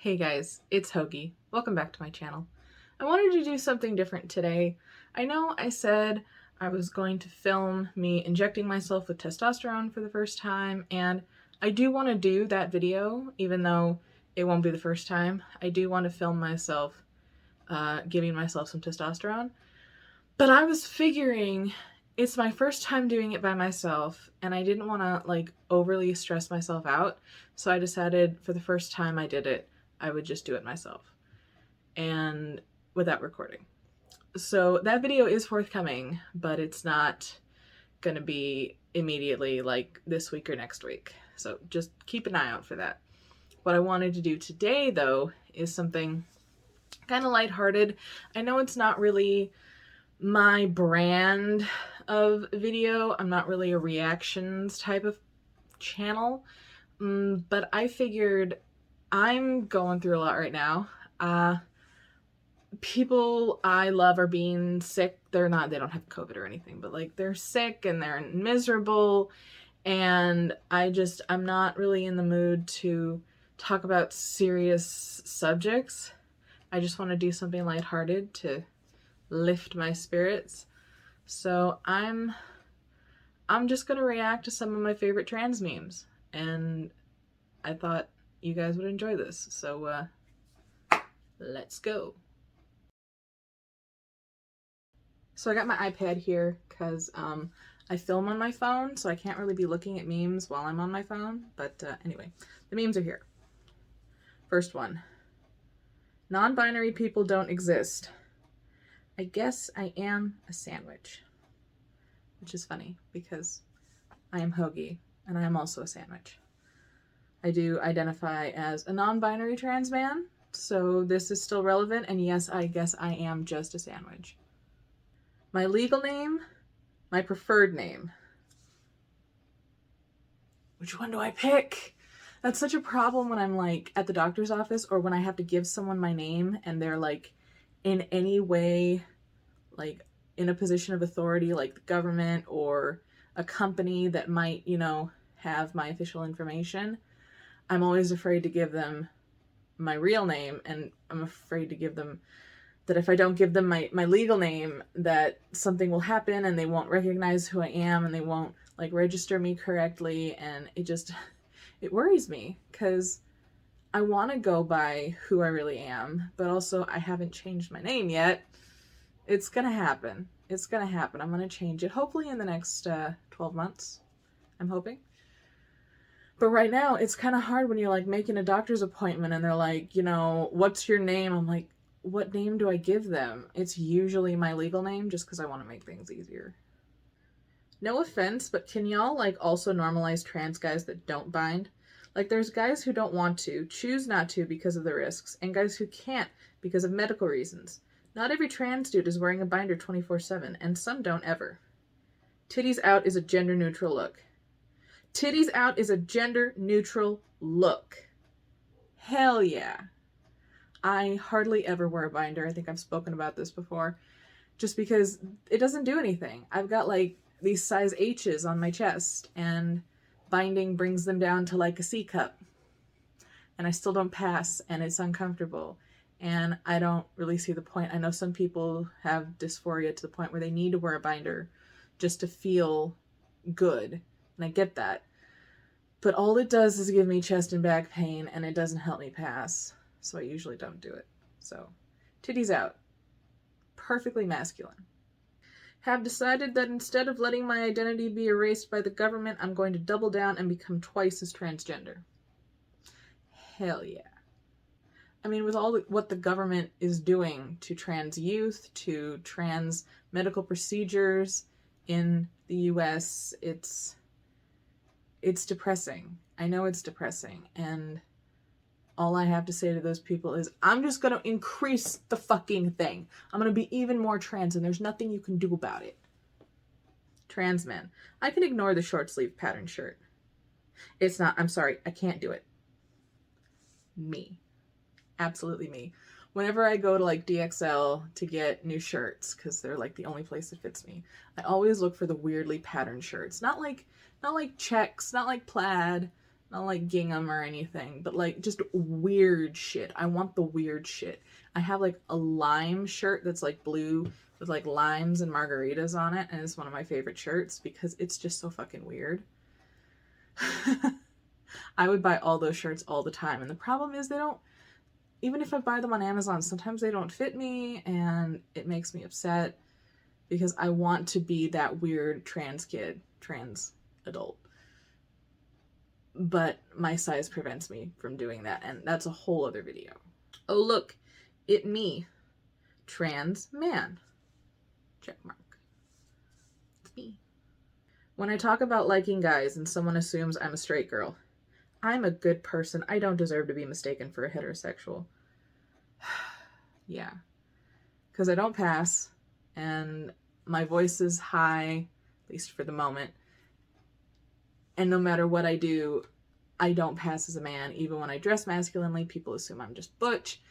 Hey guys, it's Hoagie. Welcome back to my channel. I wanted to do something different today. I know I said I was going to film me injecting myself with testosterone for the first time, and I do want to do that video, even though it won't be the first time. I do want to film myself giving myself some testosterone. But I was figuring it's my first time doing it by myself, and I didn't want to overly stress myself out, so I decided for the first time I did it, I would just do it myself and without recording. So that video is forthcoming, but it's not gonna be immediately like this week or next week. So just keep an eye out for that. What I wanted to do today though is something kind of lighthearted. I know it's not really my brand of video. I'm not really a reactions type of channel, but I figured I'm going through a lot right now. People I love are being sick. They don't have COVID or anything, but they're sick and they're miserable. And I'm not really in the mood to talk about serious subjects. I just want to do something lighthearted to lift my spirits. So I'm just going to react to some of my favorite trans memes. And I thought you guys would enjoy this. So let's go. So I got my iPad here because I film on my phone, so I can't really be looking at memes while I'm on my phone. But anyway, the memes are here. First one. Non-binary people don't exist. I guess I am a sandwich. Which is funny because I am Hoagie and I am also a sandwich. I do identify as a non-binary trans man, so this is still relevant, and yes, I guess I am just a sandwich. My legal name, my preferred name. Which one do I pick? That's such a problem when I'm at the doctor's office or when I have to give someone my name and they're in any way in a position of authority, like the government or a company that might, have my official information. I'm always afraid to give them my real name, and I'm afraid to give them that if I don't give them my legal name, that something will happen and they won't recognize who I am and they won't register me correctly. And it worries me because I want to go by who I really am, but also I haven't changed my name yet. It's gonna happen. It's gonna happen. I'm gonna change it hopefully in the next 12 months. I'm hoping. But right now, it's kind of hard when you're making a doctor's appointment and they're like, what's your name? I'm like, what name do I give them? It's usually my legal name just because I want to make things easier. No offense, but can y'all also normalize trans guys that don't bind? There's guys who don't want to, choose not to because of the risks, and guys who can't because of medical reasons. Not every trans dude is wearing a binder 24/7, and some don't ever. Titties out is a gender-neutral look. Titties out is a gender-neutral look. Hell yeah. I hardly ever wear a binder. I think I've spoken about this before. Just because it doesn't do anything. I've got these size H's on my chest, and binding brings them down to a C cup. And I still don't pass, and it's uncomfortable. And I don't really see the point. I know some people have dysphoria to the point where they need to wear a binder just to feel good. And I get that. But all it does is give me chest and back pain, and it doesn't help me pass. So I usually don't do it. So, titties out. Perfectly masculine. Have decided that instead of letting my identity be erased by the government, I'm going to double down and become twice as transgender. Hell yeah. I mean, with all what the government is doing to trans youth, to trans medical procedures in the US, it's depressing. I know it's depressing. And all I have to say to those people is, I'm just going to increase the fucking thing. I'm going to be even more trans, and there's nothing you can do about it. Trans men. I can ignore the short sleeve pattern shirt. It's not, I'm sorry, I can't do it. Me. Absolutely me. Whenever I go to DXL to get new shirts, because they're the only place that fits me, I always look for the weirdly patterned shirts. Not like checks, not like plaid, Not like gingham or anything, but like just weird shit. I want the weird shit. I have like a lime shirt that's like blue with like limes and margaritas on it, and it's one of my favorite shirts because it's just so fucking weird. I would buy all those shirts all the time, and the problem is they don't, even if I buy them on Amazon, sometimes they don't fit me, and it makes me upset because I want to be that weird trans kid, trans adult. But my size prevents me from doing that, and that's a whole other video. Oh look, it me, trans man, check mark. It's me. When I talk about liking guys and someone assumes I'm a straight girl, I'm a good person. I don't deserve to be mistaken for a heterosexual. Yeah, because I don't pass, and my voice is high, at least for the moment. And no matter what I do, I don't pass as a man. Even when I dress masculinely, people assume I'm just butch.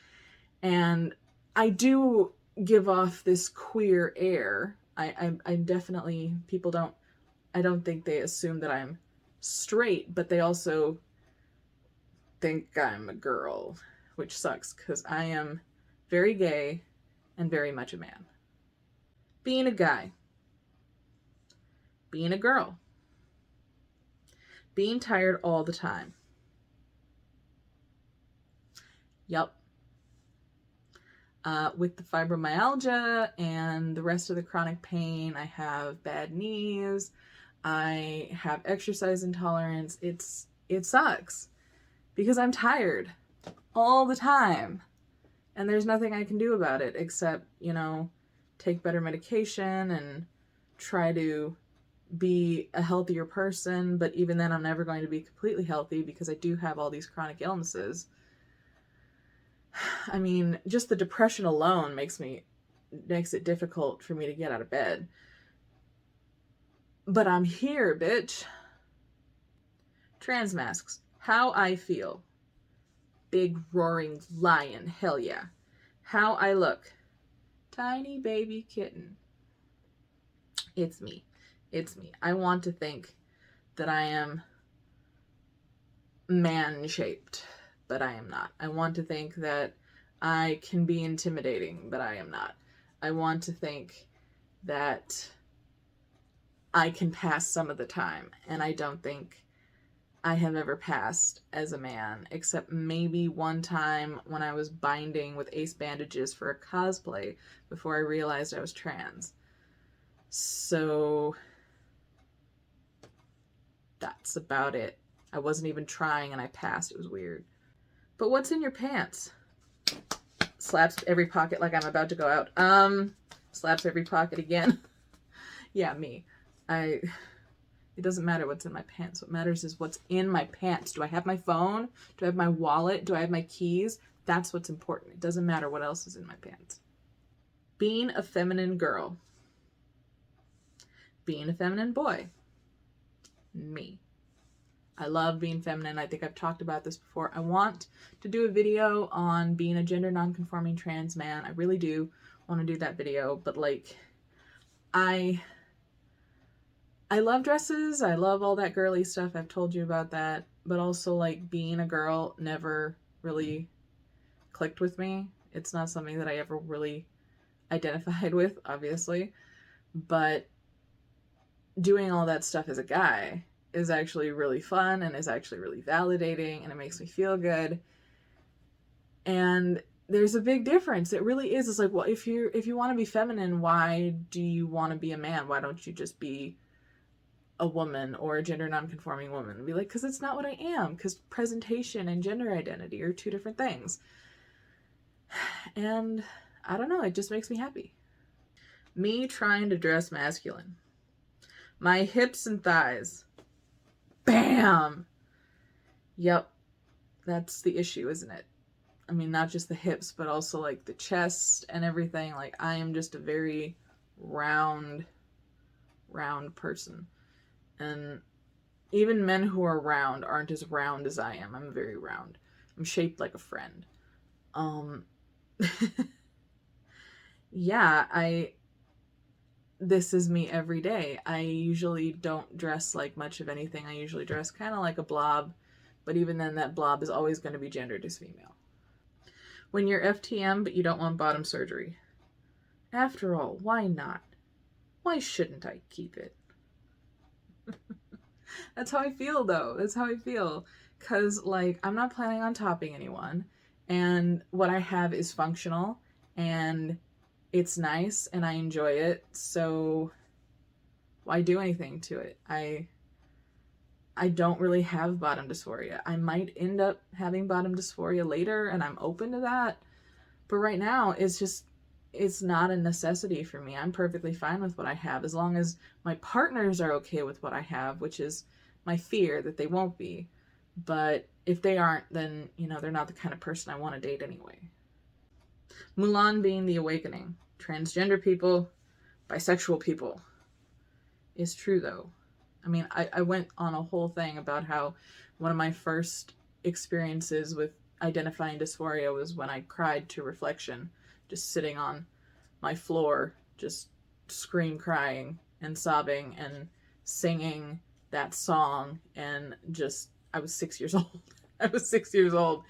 And I do give off this queer air. I definitely, I don't think they assume that I'm straight, but they also think I'm a girl, which sucks because I am very gay and very much a man. Being a guy. Being a girl. Being tired all the time. Yup. With the fibromyalgia and the rest of the chronic pain, I have bad knees. I have exercise intolerance. It sucks because I'm tired all the time. And there's nothing I can do about it except, take better medication and try to be a healthier person. But even then, I'm never going to be completely healthy because I do have all these chronic illnesses. I mean, just the depression alone makes it difficult for me to get out of bed. But I'm here, bitch. Trans masks. How I feel. Big roaring lion. Hell yeah. How I look. Tiny baby kitten. It's me. It's me. I want to think that I am man-shaped, but I am not. I want to think that I can be intimidating, but I am not. I want to think that I can pass some of the time, and I don't think I have ever passed as a man, except maybe one time when I was binding with ace bandages for a cosplay before I realized I was trans. So that's about it. I wasn't even trying and I passed. It was weird. But what's in your pants? Slaps every pocket like I'm about to go out. Slaps every pocket again. Yeah, me. It doesn't matter what's in my pants. What matters is what's in my pants. Do I have my phone? Do I have my wallet? Do I have my keys? That's what's important. It doesn't matter what else is in my pants. Being a feminine girl. Being a feminine boy. Me. I love being feminine. I think I've talked about this before. I want to do a video on being a gender non-conforming trans man. I really do want to do that video, but like, I love dresses. I love all that girly stuff. I've told you about that, but also like being a girl never really clicked with me. It's not something that I ever really identified with, obviously, but doing all that stuff as a guy is actually really fun and is actually really validating, and it makes me feel good. And there's a big difference. It really is. It's like, well, if you want to be feminine, why do you want to be a man? Why don't you just be a woman or a gender non-conforming woman? And be like, because it's not what I am. Because presentation and gender identity are two different things. And I don't know. It just makes me happy. Me trying to dress masculine. My hips and thighs. Bam! Yep. That's the issue, isn't it? I mean, not just the hips, but also like the chest and everything. Like, I am just a very round person. And even men who are round aren't as round as I am. I'm very round. I'm shaped like a friend. Yeah, this is me every day. I usually don't dress like much of anything. I usually dress kind of like a blob But even then, that blob is always going to be gendered as female. When you're FTM, but you don't want bottom surgery. After all, why not? Why shouldn't I keep it? That's how I feel, though. That's how I feel. Because, like, I'm not planning on topping anyone. And what I have is functional. And it's nice. And I enjoy it. So why do anything to it? I don't really have bottom dysphoria. I might end up having bottom dysphoria later. And I'm open to that. But right now, it's not a necessity for me. I'm perfectly fine with what I have as long as my partners are okay with what I have, which is my fear that they won't be. But if they aren't, then, you know, they're not the kind of person I want to date anyway. Mulan being the awakening. Transgender people, bisexual people. Is true, though. I mean, I went on a whole thing about how one of my first experiences with identifying dysphoria was when I cried to reflection, just sitting on my floor, just scream crying and sobbing and singing that song. And just, I was 6 years old. I was 6 years old.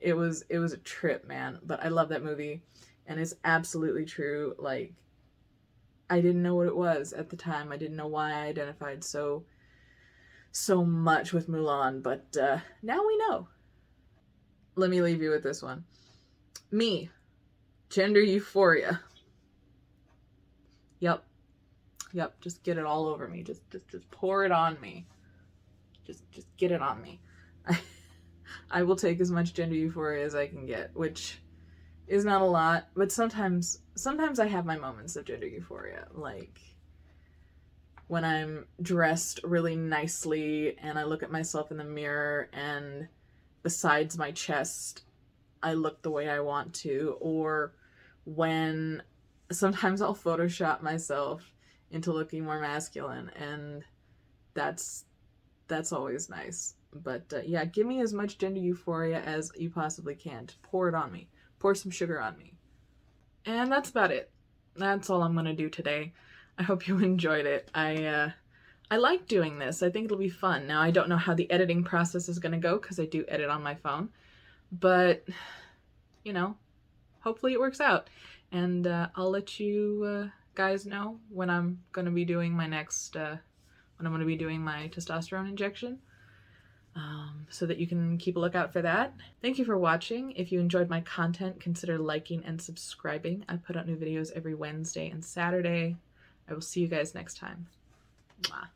It was a trip, man. But I love that movie. And it's absolutely true. Like, I didn't know what it was at the time. I didn't know why I identified so much with Mulan, but now we know. Let me leave you with this one. Me, gender euphoria. Yep. Just get it all over me. Just pour it on me. Just get it on me. I will take as much gender euphoria as I can get, which is not a lot, but sometimes I have my moments of gender euphoria, like when I'm dressed really nicely and I look at myself in the mirror and besides my chest, I look the way I want to, or when sometimes I'll Photoshop myself into looking more masculine, and that's always nice. But yeah, give me as much gender euphoria as you possibly can. Pour it on me. Pour some sugar on me. And that's about it. That's all I'm going to do today. I hope you enjoyed it. I like doing this. I think it'll be fun. Now, I don't know how the editing process is going to go because I do edit on my phone. But, you know, hopefully it works out. And I'll let you guys know when I'm going to be doing my next, when I'm going to be doing my testosterone injection. So that you can keep a lookout for that. Thank you for watching. If you enjoyed my content, consider liking and subscribing. I put out new videos every Wednesday and Saturday. I will see you guys next time. Mwah.